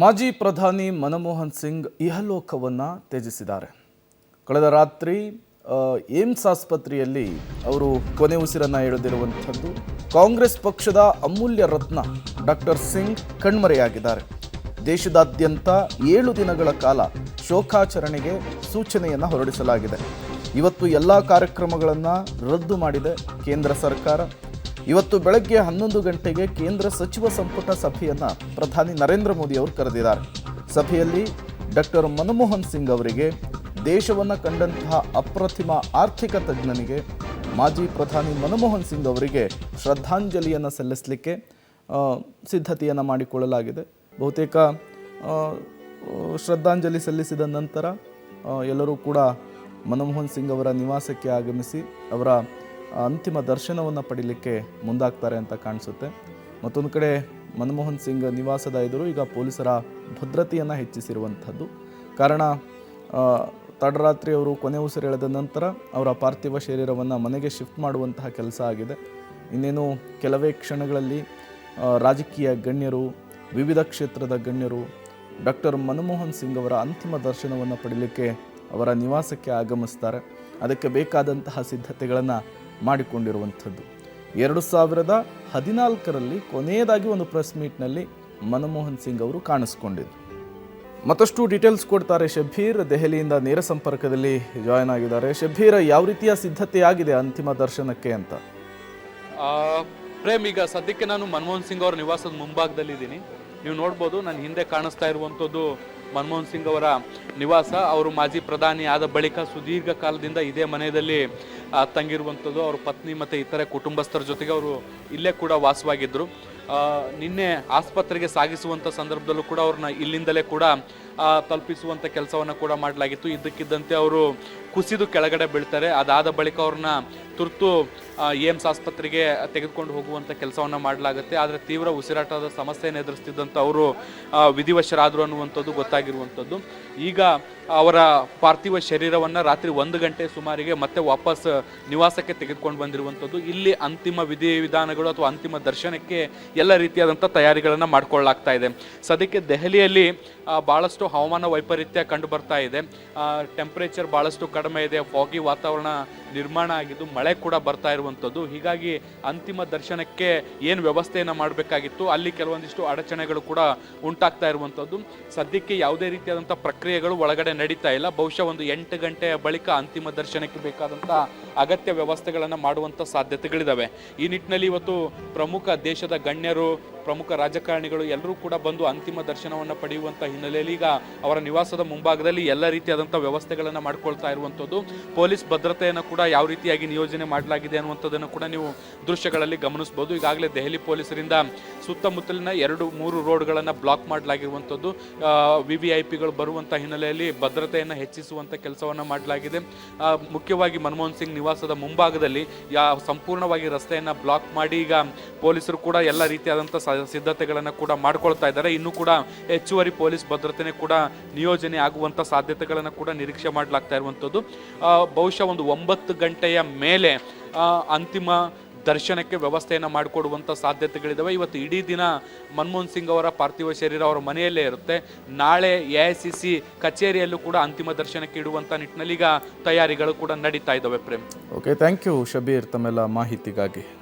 ಮಾಜಿ ಪ್ರಧಾನಿ ಮನಮೋಹನ್ ಸಿಂಗ್ ಇಹಲೋಕವನ್ನು ತ್ಯಜಿಸಿದ್ದಾರೆ. ಕಳೆದ ರಾತ್ರಿ ಏಮ್ಸ್ ಆಸ್ಪತ್ರೆಯಲ್ಲಿ ಅವರು ಕೊನೆ ಉಸಿರನ್ನು ಎಳೆದಿರುವಂಥದ್ದು. ಕಾಂಗ್ರೆಸ್ ಪಕ್ಷದ ಅಮೂಲ್ಯ ರತ್ನ ಡಾಕ್ಟರ್ ಸಿಂಗ್ ಕಣ್ಮರೆಯಾಗಿದ್ದಾರೆ. ದೇಶದಾದ್ಯಂತ 7 ದಿನಗಳ ಕಾಲ ಶೋಕಾಚರಣೆಗೆ ಸೂಚನೆಯನ್ನು ಹೊರಡಿಸಲಾಗಿದೆ. ಇವತ್ತು ಎಲ್ಲ ಕಾರ್ಯಕ್ರಮಗಳನ್ನು ರದ್ದು ಮಾಡಿದೆ ಕೇಂದ್ರ ಸರ್ಕಾರ. ಇವತ್ತು ಬೆಳಗ್ಗೆ 11 ಗಂಟೆಗೆ ಕೇಂದ್ರ ಸಚಿವ ಸಂಪುಟ ಸಭೆಯನ್ನು ಪ್ರಧಾನಿ ನರೇಂದ್ರ ಮೋದಿ ಅವರು ಕರೆದಿದ್ದಾರೆ. ಸಭೆಯಲ್ಲಿ ಡಾಕ್ಟರ್ ಮನಮೋಹನ್ ಸಿಂಗ್ ಅವರಿಗೆ, ದೇಶವನ್ನು ಕಂಡಂತಹ ಅಪ್ರತಿಮ ಆರ್ಥಿಕ ತಜ್ಞನಿಗೆ, ಮಾಜಿ ಪ್ರಧಾನಿ ಮನಮೋಹನ್ ಸಿಂಗ್ ಅವರಿಗೆ ಶ್ರದ್ಧಾಂಜಲಿಯನ್ನು ಸಲ್ಲಿಸಲಿಕ್ಕೆ ಸಿದ್ಧತೆಯನ್ನು ಮಾಡಿಕೊಳ್ಳಲಾಗಿದೆ. ಬಹುತೇಕ ಶ್ರದ್ಧಾಂಜಲಿ ಸಲ್ಲಿಸಿದ ನಂತರ ಎಲ್ಲರೂ ಕೂಡ ಮನಮೋಹನ್ ಸಿಂಗ್ ಅವರ ನಿವಾಸಕ್ಕೆ ಆಗಮಿಸಿ ಅವರ ಅಂತಿಮ ದರ್ಶನವನ್ನು ಪಡೀಲಿಕ್ಕೆ ಮುಂದಾಗ್ತಾರೆ ಅಂತ ಕಾಣಿಸುತ್ತೆ. ಮತ್ತೊಂದು ಕಡೆ ಮನಮೋಹನ್ ಸಿಂಗ್ ನಿವಾಸದ ಎದುರು ಈಗ ಪೊಲೀಸರ ಭದ್ರತೆಯನ್ನು ಹೆಚ್ಚಿಸಿರುವಂಥದ್ದು. ಕಾರಣ ತಡರಾತ್ರಿ ಅವರು ಕೊನೆ ಉಸಿರೆಳೆದ ನಂತರ ಅವರ ಪಾರ್ಥಿವ ಶರೀರವನ್ನು ಮನೆಗೆ ಶಿಫ್ಟ್ ಮಾಡುವಂತಹ ಕೆಲಸ ಆಗಿದೆ. ಇನ್ನೇನು ಕೆಲವೇ ಕ್ಷಣಗಳಲ್ಲಿ ರಾಜಕೀಯ ಗಣ್ಯರು, ವಿವಿಧ ಕ್ಷೇತ್ರದ ಗಣ್ಯರು ಡಾಕ್ಟರ್ ಮನಮೋಹನ್ ಸಿಂಗ್ ಅವರ ಅಂತಿಮ ದರ್ಶನವನ್ನು ಪಡೀಲಿಕ್ಕೆ ಅವರ ನಿವಾಸಕ್ಕೆ ಆಗಮಿಸ್ತಾರೆ. ಅದಕ್ಕೆ ಬೇಕಾದಂತಹ ಸಿದ್ಧತೆಗಳನ್ನು ಮಾಡಿಕೊಂಡಿರುವಂಥದ್ದು. 2014ರಲ್ಲಿ ಕೊನೆಯದಾಗಿ ಒಂದು ಪ್ರೆಸ್ ಮೀಟ್ನಲ್ಲಿ ಮನಮೋಹನ್ ಸಿಂಗ್ ಅವರು ಕಾಣಿಸ್ಕೊಂಡಿದ್ರು. ಮತ್ತಷ್ಟು ಡೀಟೇಲ್ಸ್ ಕೊಡ್ತಾರೆ ಶಬ್ಬೀರ್, ದೆಹಲಿಯಿಂದ ನೇರ ಸಂಪರ್ಕದಲ್ಲಿ ಜಾಯ್ನ್ ಆಗಿದ್ದಾರೆ. ಶಬ್ಬೀರ್, ಯಾವ ರೀತಿಯ ಸಿದ್ಧತೆ ಆಗಿದೆ ಅಂತಿಮ ದರ್ಶನಕ್ಕೆ ಅಂತ? ಪ್ರೇಮ್, ಈಗ ಸದ್ಯಕ್ಕೆ ನಾನು ಮನಮೋಹನ್ ಸಿಂಗ್ ಅವರ ನಿವಾಸದ ಮುಂಭಾಗದಲ್ಲಿದ್ದೀನಿ. ನೀವು ನೋಡ್ಬೋದು, ನನ್ನ ಹಿಂದೆ ಕಾಣಿಸ್ತಾ ಇರುವಂಥದ್ದು ಮನಮೋಹನ್ ಸಿಂಗ್ ಅವರ ನಿವಾಸ. ಅವರು ಮಾಜಿ ಪ್ರಧಾನಿ ಆದ ಬಳಿಕ ಸುದೀರ್ಘ ಕಾಲದಿಂದ ಇದೇ ಮನೆಯಲ್ಲಿ ತಂಗಿರುವಂಥದ್ದು. ಅವ್ರ ಪತ್ನಿ ಮತ್ತು ಇತರೆ ಕುಟುಂಬಸ್ಥರ ಜೊತೆಗೆ ಅವರು ಇಲ್ಲೇ ಕೂಡ ವಾಸವಾಗಿದ್ದರು. ನಿನ್ನೆ ಆಸ್ಪತ್ರೆಗೆ ಸಾಗಿಸುವಂಥ ಸಂದರ್ಭದಲ್ಲೂ ಕೂಡ ಅವ್ರನ್ನ ಇಲ್ಲಿಂದಲೇ ಕೂಡ ತಲುಪಿಸುವಂಥ ಕೆಲಸವನ್ನು ಕೂಡ ಮಾಡಲಾಗಿತ್ತು. ಇದ್ದಕ್ಕಿದ್ದಂತೆ ಅವರು ಕುಸಿದು ಕೆಳಗಡೆ ಬೀಳ್ತಾರೆ. ಅದಾದ ಬಳಿಕ ಅವ್ರನ್ನ ತುರ್ತು ಏಮ್ಸ್ ಆಸ್ಪತ್ರೆಗೆ ತೆಗೆದುಕೊಂಡು ಹೋಗುವಂಥ ಕೆಲಸವನ್ನು ಮಾಡಲಾಗುತ್ತೆ. ಆದರೆ ತೀವ್ರ ಉಸಿರಾಟದ ಸಮಸ್ಯೆಯನ್ನು ಎದುರಿಸ್ತಿದ್ದಂಥ ಅವರು ವಿಧಿವಶರಾದರು ಅನ್ನುವಂಥದ್ದು ಗೊತ್ತಾಗಿರುವಂಥದ್ದು. ಈಗ ಅವರ ಪಾರ್ಥಿವ ಶರೀರವನ್ನು ರಾತ್ರಿ 1 ಗಂಟೆ ಸುಮಾರಿಗೆ ಮತ್ತೆ ವಾಪಸ್ ನಿವಾಸಕ್ಕೆ ತೆಗೆದುಕೊಂಡು ಬಂದಿರುವಂಥದ್ದು. ಇಲ್ಲಿ ಅಂತಿಮ ವಿಧಿವಿಧಾನಗಳು ಅಥವಾ ಅಂತಿಮ ದರ್ಶನಕ್ಕೆ ಎಲ್ಲ ರೀತಿಯಾದಂಥ ತಯಾರಿಗಳನ್ನು ಮಾಡಿಕೊಳ್ಳಲಾಗ್ತಾ ಇದೆ. ಸದ್ಯಕ್ಕೆ ದೆಹಲಿಯಲ್ಲಿ ಭಾಳಷ್ಟು ಹವಾಮಾನ ವೈಪರೀತ್ಯ ಕಂಡು ಬರ್ತಾ ಇದೆ. ಟೆಂಪ್ರೇಚರ್ ಭಾಳಷ್ಟು ಕಡಿಮೆ ಇದೆ, ಫಾಗಿ ವಾತಾವರಣ ನಿರ್ಮಾಣ ಆಗಿದ್ದು ಮಳೆ ಕೂಡ ಬರ್ತಾ ಇರುವಂಥದ್ದು. ಹೀಗಾಗಿ ಅಂತಿಮ ದರ್ಶನಕ್ಕೆ ಏನು ವ್ಯವಸ್ಥೆಯನ್ನು ಮಾಡಬೇಕಾಗಿತ್ತು ಅಲ್ಲಿ ಕೆಲವೊಂದಿಷ್ಟು ಅಡಚಣೆಗಳು ಕೂಡ ಉಂಟಾಗ್ತಾ ಇರುವಂಥದ್ದು. ಸದ್ಯಕ್ಕೆ ಯಾವುದೇ ರೀತಿಯಾದಂಥ ಪ್ರಕ್ರಿಯೆಗಳು ಒಳಗಡೆ ನಡೀತಾ ಇಲ್ಲ. ಬಹುಶಃ ಒಂದು 8 ಗಂಟೆಯ ಬಳಿಕ ಅಂತಿಮ ದರ್ಶನಕ್ಕೆ ಬೇಕಾದಂಥ ಅಗತ್ಯ ವ್ಯವಸ್ಥೆಗಳನ್ನು ಮಾಡುವಂಥ ಸಾಧ್ಯತೆಗಳಿದ್ದಾವೆ. ಈ ನಿಟ್ಟಿನಲ್ಲಿ ಇವತ್ತು ಪ್ರಮುಖ ದೇಶದ ಗಣ್ಯರು, ಪ್ರಮುಖ ರಾಜಕಾರಣಿಗಳು ಎಲ್ಲರೂ ಕೂಡ ಬಂದು ಅಂತಿಮ ದರ್ಶನವನ್ನು ಪಡೆಯುವಂಥ ಹಿನ್ನೆಲೆಯಲ್ಲಿ ಈಗ ಅವರ ನಿವಾಸದ ಮುಂಭಾಗದಲ್ಲಿ ಎಲ್ಲ ರೀತಿಯಾದಂಥ ವ್ಯವಸ್ಥೆಗಳನ್ನು ಮಾಡ್ಕೊಳ್ತಾ ಇರುವಂಥದ್ದು. ಪೊಲೀಸ್ ಭದ್ರತೆಯನ್ನು ಕೂಡ ಯಾವ ರೀತಿಯಾಗಿ ನಿಯೋಜನೆ ಮಾಡಲಾಗಿದೆ ಅನ್ನುವಂಥದ್ದನ್ನು ಕೂಡ ನೀವು ದೃಶ್ಯಗಳಲ್ಲಿ ಗಮನಿಸ್ಬೋದು. ಈಗಾಗಲೇ ದೆಹಲಿ ಪೊಲೀಸರಿಂದ ಸುತ್ತಮುತ್ತಲಿನ 2-3 ರೋಡ್ಗಳನ್ನು ಬ್ಲಾಕ್ ಮಾಡಲಾಗಿರುವಂಥದ್ದು. VVIPಗಳು ಬರುವಂಥ ಹಿನ್ನೆಲೆಯಲ್ಲಿ ಭದ್ರತೆಯನ್ನು ಹೆಚ್ಚಿಸುವಂಥ ಕೆಲಸವನ್ನು ಮಾಡಲಾಗಿದೆ. ಮುಖ್ಯವಾಗಿ ಮನಮೋಹನ್ ಸಿಂಗ್ ನಿವಾಸದ ಮುಂಭಾಗದಲ್ಲಿ ಸಂಪೂರ್ಣವಾಗಿ ರಸ್ತೆಯನ್ನು ಬ್ಲಾಕ್ ಮಾಡಿ ಈಗ ಪೊಲೀಸರು ಕೂಡ ಎಲ್ಲ ರೀತಿಯಾದಂಥ ಸಿದ್ಧತೆಗಳನ್ನು ಕೂಡ ಮಾಡ್ಕೊಳ್ತಾ ಇದ್ದಾರೆ. ಇನ್ನೂ ಕೂಡ ಹೆಚ್ಚುವರಿ ಪೊಲೀಸ್ ಭದ್ರತೆ ಕೂಡ ನಿಯೋಜನೆ ಆಗುವಂಥ ಸಾಧ್ಯತೆಗಳನ್ನು ಕೂಡ ನಿರೀಕ್ಷೆ ಮಾಡಲಾಗ್ತಾ ಇರುವಂಥದ್ದು. ಬಹುಶಃ ಒಂದು 9 ಗಂಟೆಯ ಮೇಲೆ ಅಂತಿಮ ದರ್ಶನಕ್ಕೆ ವ್ಯವಸ್ಥೆಯನ್ನು ಮಾಡಿಕೊಡುವಂಥ ಸಾಧ್ಯತೆಗಳಿದ್ದಾವೆ. ಇವತ್ತು ಇಡೀ ದಿನ ಮನಮೋಹನ್ ಸಿಂಗ್ ಅವರ ಪಾರ್ಥಿವ ಶರೀರ ಅವರ ಮನೆಯಲ್ಲೇ ಇರುತ್ತೆ. ನಾಳೆ AICC ಕಚೇರಿಯಲ್ಲೂ ಕೂಡ ಅಂತಿಮ ದರ್ಶನಕ್ಕೆ ಇಡುವಂಥ ನಿಟ್ಟಿನಲ್ಲಿ ಈಗ ತಯಾರಿಗಳು ಕೂಡ ನಡೀತಾ ಇದ್ದಾವೆ. Prem, okay, thank you Shabbir ತಮ್ಮೆಲ್ಲ ಮಾಹಿತಿಗಾಗಿ.